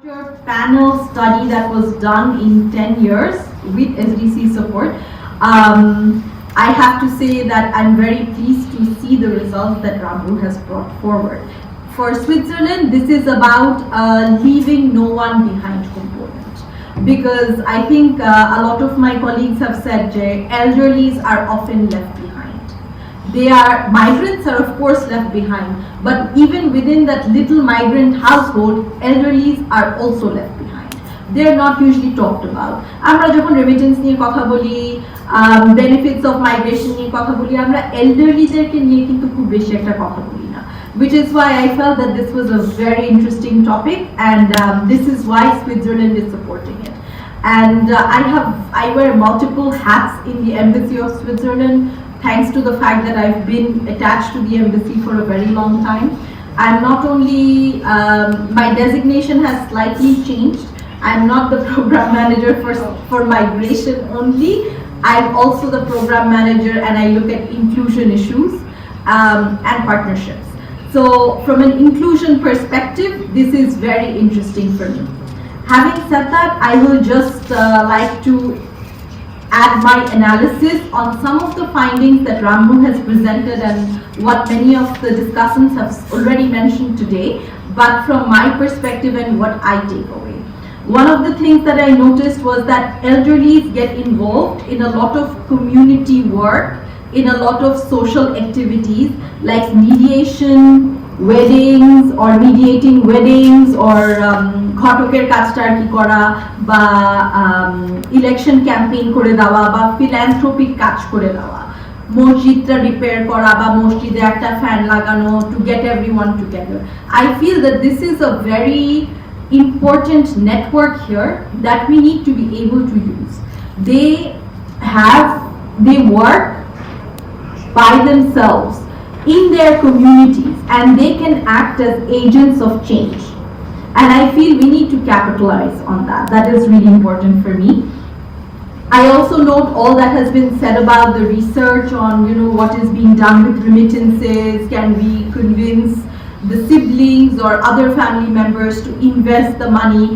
Panel study that was done in 10 years with SDC support. I have to say that I'm very pleased to see the results that RMMRU has brought forward. For Switzerland, this is about leaving no one behind component, because I think a lot of my colleagues have said that elderlies are often left behind. Migrants are of course left behind, but even within that little migrant household, elderlies are also left behind. They are not usually talked about. Amra jokhon remittance niye kotha boli, benefits of migration niye kotha boli, amra elderlyderke niye kintu khub beshi ekta kotha boli na. Which is why I felt that this was a very interesting topic, and this is why Switzerland is supporting it. And I wear multiple hats in the Embassy of Switzerland, thanks to the fact that I've been attached to the embassy for a very long time. I'm not only, my designation has slightly changed. I'm not the program manager for migration only. I'm also the program manager, and I look at inclusion issues and partnerships. So from an inclusion perspective, this is very interesting for me. Having said that, I will just like to add my analysis on some of the findings that RMMRU has presented and what many of the discussants have already mentioned today, but from my perspective and what I take away. One of the things that I noticed was that elderlies get involved in a lot of community work, in a lot of social activities like mediation, weddings, or mediating weddings, or ঘটকের কাজটা কি করা, বা election campaign করে দেওয়া, বা ফিল্যান্থ্রোপিক কাজ করে দেওয়া, মসজিদটা রিপেয়ার করা, বা মসজিদে একটা ফ্যান লাগানো, to get everyone together. I feel that this is a very important network here that we need to be able to use. They work by themselves in their communities, and they can act as agents of change. And I feel we need to capitalize on that. That is really important for me. I also note all that has been said about the research on, what is being done with remittances. Can we convince the siblings or other family members to invest the money?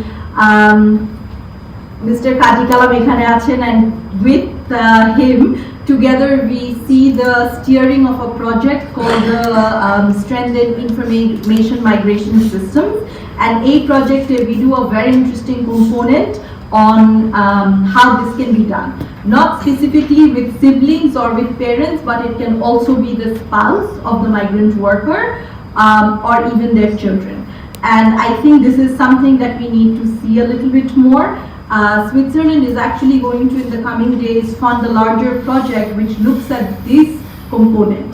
Mr. Kati Kalam ekhane achen, and with him, together we see the steering of a project called the Strengthened Information Migration Systems. And a project we do a very interesting component on how this can be done. Not specifically with siblings or with parents, but it can also be the spouse of the migrant worker or even their children. And I think this is something that we need to see a little bit more. Switzerland is actually going to, in the coming days, fund a larger project which looks at this component.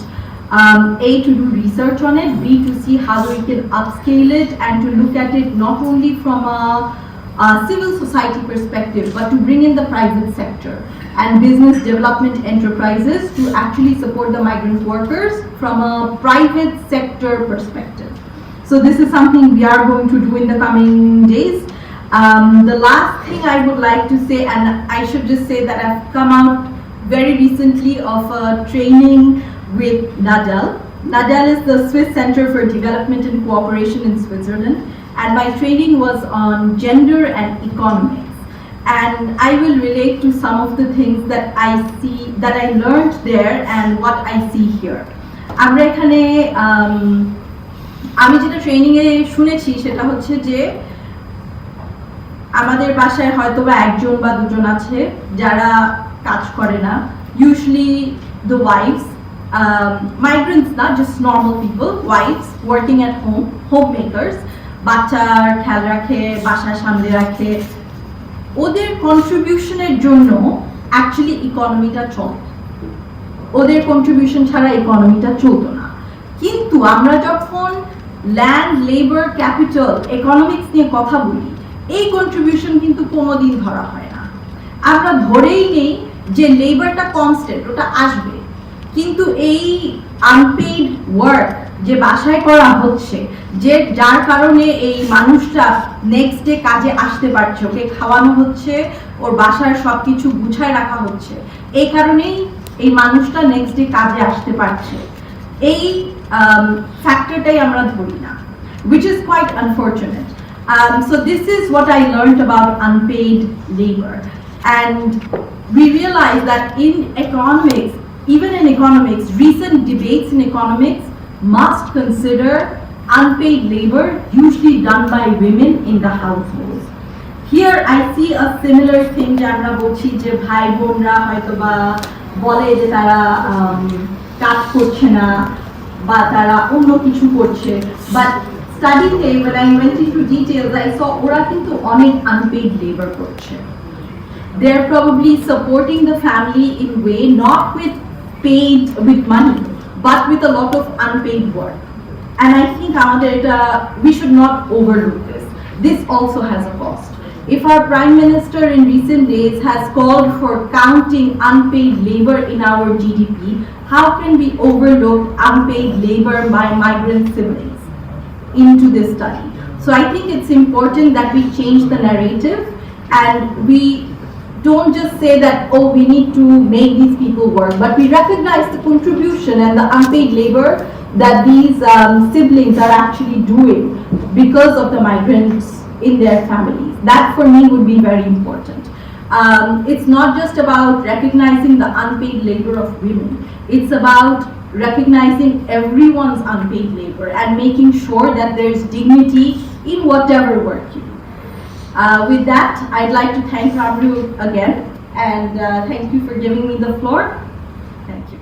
A, to do research on it, B, to see how we can upscale it, and to look at it not only from a civil society perspective, but to bring in the private sector and business development enterprises to actually support the migrant workers from a private sector perspective. So this is something we are going to do in the coming days. The last thing I would like to say, and I should just say that I've come out very recently of a training with NADEL. NADEL is the Swiss Center for Development and Cooperation in Switzerland, and my training was on gender and economics. And I will relate to some of the things that I learned there and what I see here. আমরা এখানে আমি যেটা training এ শুনেছি সেটা হচ্ছে যে আমাদের বাসায় হয়তোবা একজন বা দুজন আছে যারা কাজ করে না, usually the wives, migrants not just normal people, wives working at home, homemakers, বাচ্চার খেয়াল রাখে, বাসা সামলে রাখে, ওদের কন্ট্রিবিউশনের জন্য অ্যাকচুয়ালি ইকোনমিটা চলে, ওদের কন্ট্রিবিউশন ছাড়া ইকোনমিটা চলতো না। কিন্তু আমরা যখন ল্যান্ড, লেবার, ক্যাপিটাল, ইকোনমিক্স নিয়ে কথা বলি, এই কন্ট্রিবিউশন কিন্তু কোনোদিন ধরা হয় না। আমরা ধরেই নেই যে লেবারটা কনস্ট্যান্ট, ওটা আসবে, কিন্তু এই আনপেইড ওয়ার্ক যে বাসায় করা হচ্ছে, যার কারণে এই মানুষটা নেক্সট ডে কাজে আসতে পারছে, ওকে খাওয়ানো হচ্ছে, ওর বাসার সবকিছু গুছায় রাখা হচ্ছে, এই কারণেই এই মানুষটা নেক্সট ডে কাজে আসতে পারছে, এই ফ্যাক্টরটাই আমরা ধরি না, which is quite unfortunate. So this is what I learned about unpaid labor. And we realized that in economics, even in economics, recent debates in economics must consider unpaid labor, usually done by women in the households. Here I see a similar thing যে আমরা বলছি যে ভাই বোনরা হয়তোবা বলে যে তারা কাজ করছে না বা তারা অন্য কিছু করছে, but studyতে when I went into details I saw ওরা কিন্তু অনেক unpaid labor করছে. They're probably supporting the family in way not with money but with a lot of unpaid work. And I think we should not overlook this. This also has a cost. If our Prime Minister in recent days has called for counting unpaid labor in our GDP, how can we overlook unpaid labor by migrant siblings into this study? So I think it's important that we change the narrative and we don't just say that, oh, we need to make these people work, but we recognize the contribution and the unpaid labor that these siblings are actually doing because of the migrants in their families. That for me would be very important. It's not just about recognizing the unpaid labor of women. It's about recognizing everyone's unpaid labor and making sure that there's dignity in whatever work you do. With that, I'd like to thank Ramru again and thank you for giving me the floor. Thank you.